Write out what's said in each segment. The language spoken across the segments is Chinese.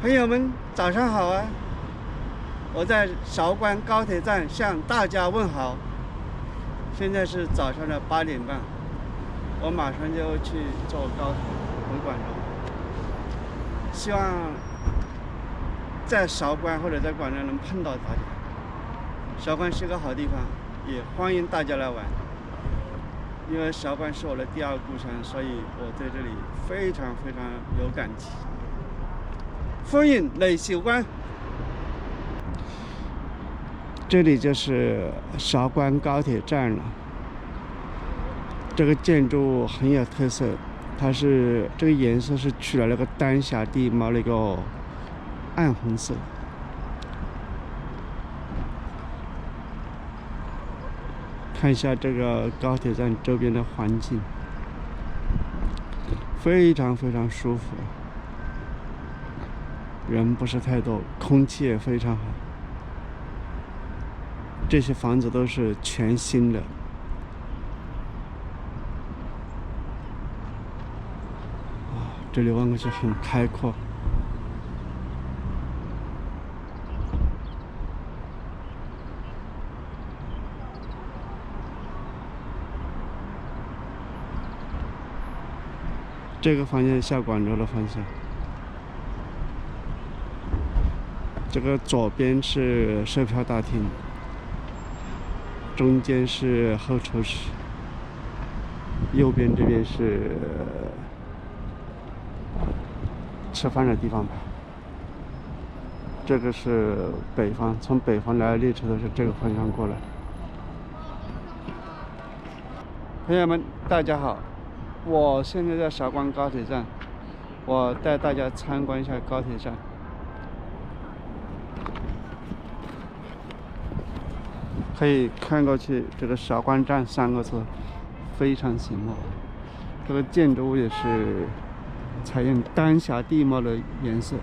朋友们，早上好啊！我在韶关高铁站向大家问好。现在是早上的8点半，我马上就去坐高铁回广州。希望在韶关或者在广州能碰到大家。韶关是个好地方，也欢迎大家来玩。因为韶关是我的第二故乡，所以我对这里非常有感情。欢迎来韶关。这里就是韶关高铁站了。这个建筑物很有特色，它是这个颜色是取了那个丹霞地貌那个暗红色。看一下这个高铁站周边的环境，非常舒服，人不是太多，空气也非常好。这些房子都是全新的。这里望过去很开阔。这个方向下广州的方向，这个左边是售票大厅，中间是候车室，右边这边是吃饭的地方吧。这个是北方，从北方来的列车都是这个方向过来。朋友们，大家好。我现在在韶关高铁站，我带大家参观一下高铁站。可以看过去，这个韶关站3个字非常醒目。这个建筑物也是采用丹霞地貌的颜色，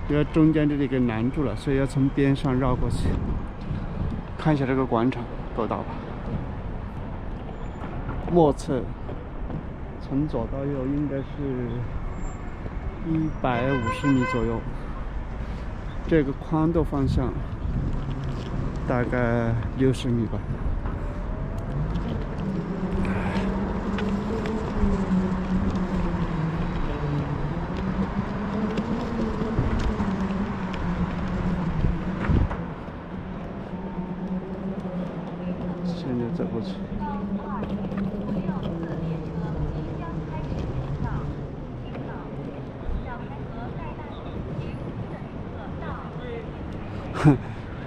因为中间这里给拦住了，所以要从边上绕过去。看一下这个广场，够大吧？莫测。从左到右应该是150米左右，这个宽度方向大概60米吧。现在走过去。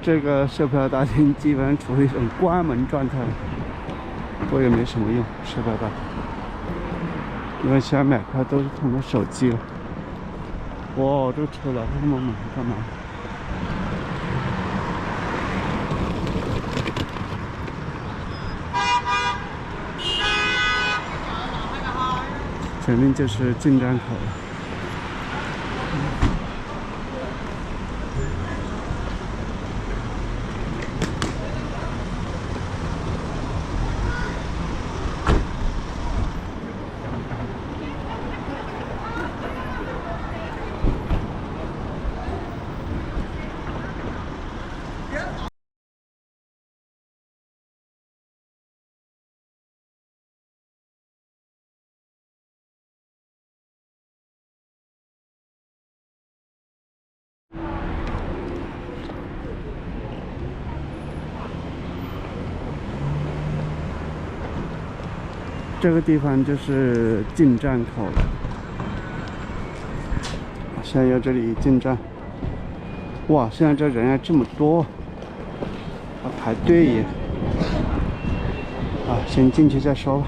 这个售票大厅基本上处于一种关门状态，不过也没什么用。售票大厅，因为现在买票都是通过手机了。哇，这个车来那么猛，干嘛？前面就是进站口了。这个地方就是进站口了，现在由这里进站。哇，现在这人还这么多，要排队耶！先进去再说吧。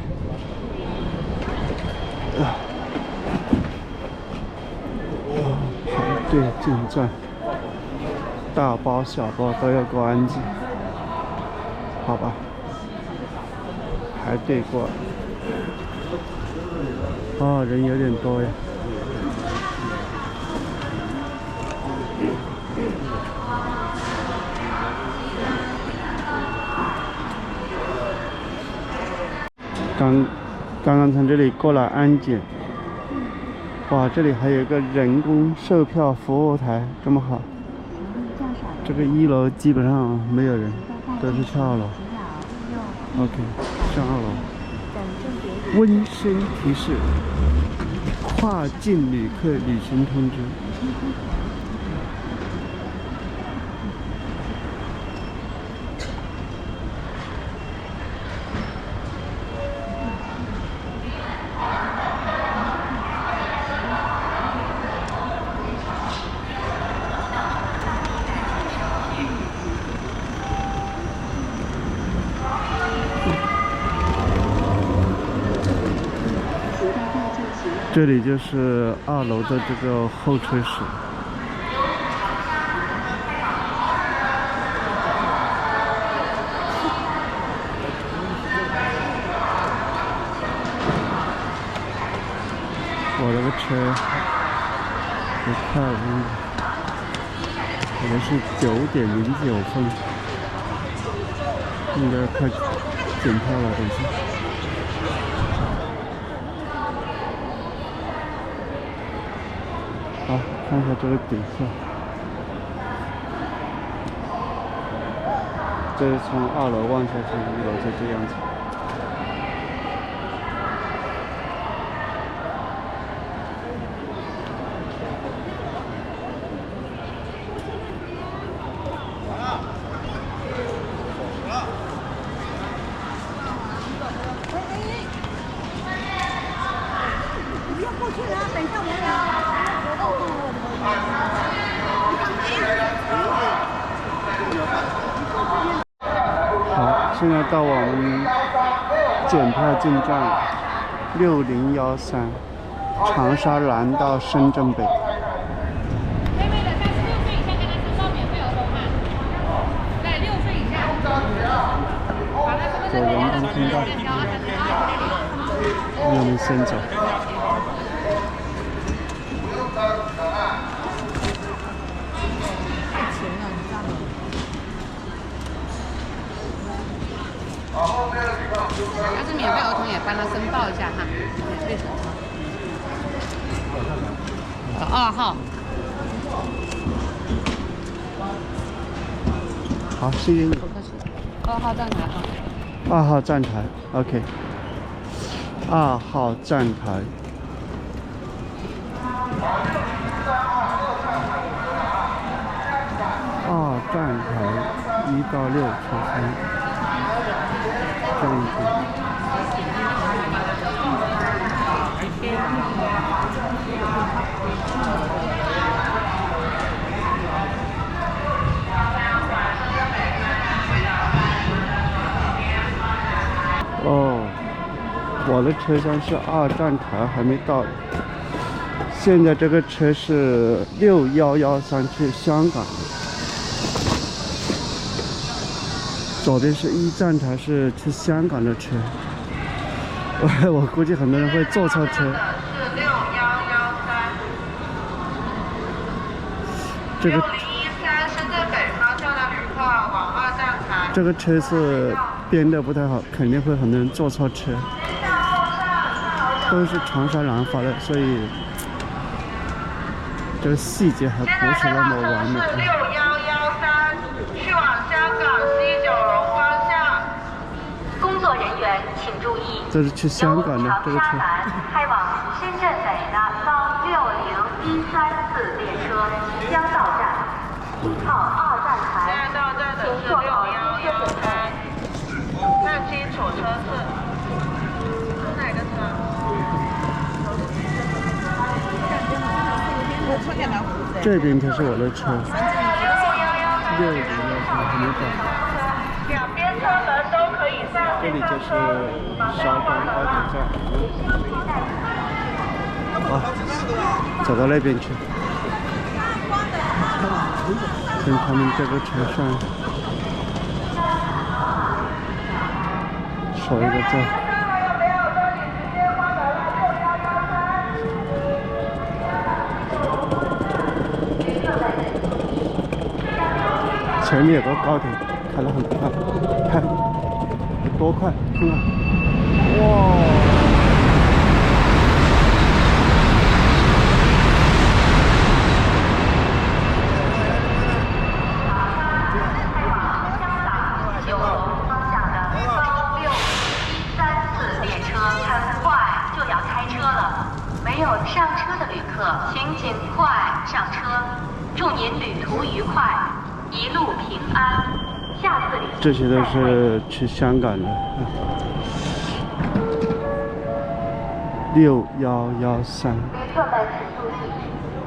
排队进站，大包小包都要过安检，好吧？排队过。人有点多呀。刚刚从这里过了安检，哇，这里还有一个人工售票服务台，这么好。这个1楼基本上没有人，都是上2楼。OK， 上2楼。温馨提示：跨境旅客旅行通知。这里就是2楼的这个候车室。我这个车不快了，可能是9点09分，应该快检票了，等一下。好，看一下这个底色，这是从2楼望下去，1楼就这样子。不要过去了，等一下我要。好，现在到我们检票进站6013，长沙南到深圳北。妹妹的，但是6岁以下跟他申报免费儿童码。对，6岁以下。走人工通道，我们先走。要是免费儿童也帮他申报一下哈。2号。好，谢谢你。不客气。2号站台哈。2号站台 ，OK。2号站台。站台1到6车厢，这样子。哦，我的车厢是2站台，还没到。现在这个车是6113去香港的。左边是1站台，是去香港的车。我估计很多人会坐错车。这个深圳北方向的旅客往2站台。这个车是编的不太好，肯定会很多人坐错车。都是长沙南发的，所以这个细节还不是那么完美。去往香港西九龙方向，工作人员请注意。这是去香港的这个车。开往深圳北的高60134列车即将到站，1号2站台。现在到站的是6113，看清楚车次。是哪个车？这边才是我的车。6013还没到。两边车门都可以上。这里就是韶关高铁站。好，走到那边去，跟他们这个车上守一个站。前面有个高铁开得很快，看多快，看看，哇！有上车的旅客，请尽快上车。祝您旅途愉快，一路平安。下次旅行这些都是去香港的。6113。旅客们请注意，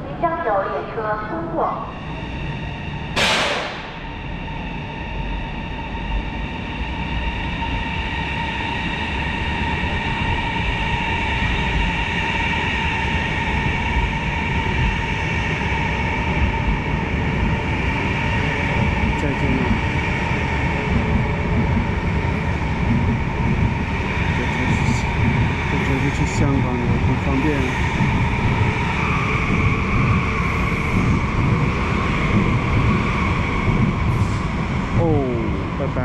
即将有列车通过。再见了。这车是去香港的，很方便。哦，拜拜。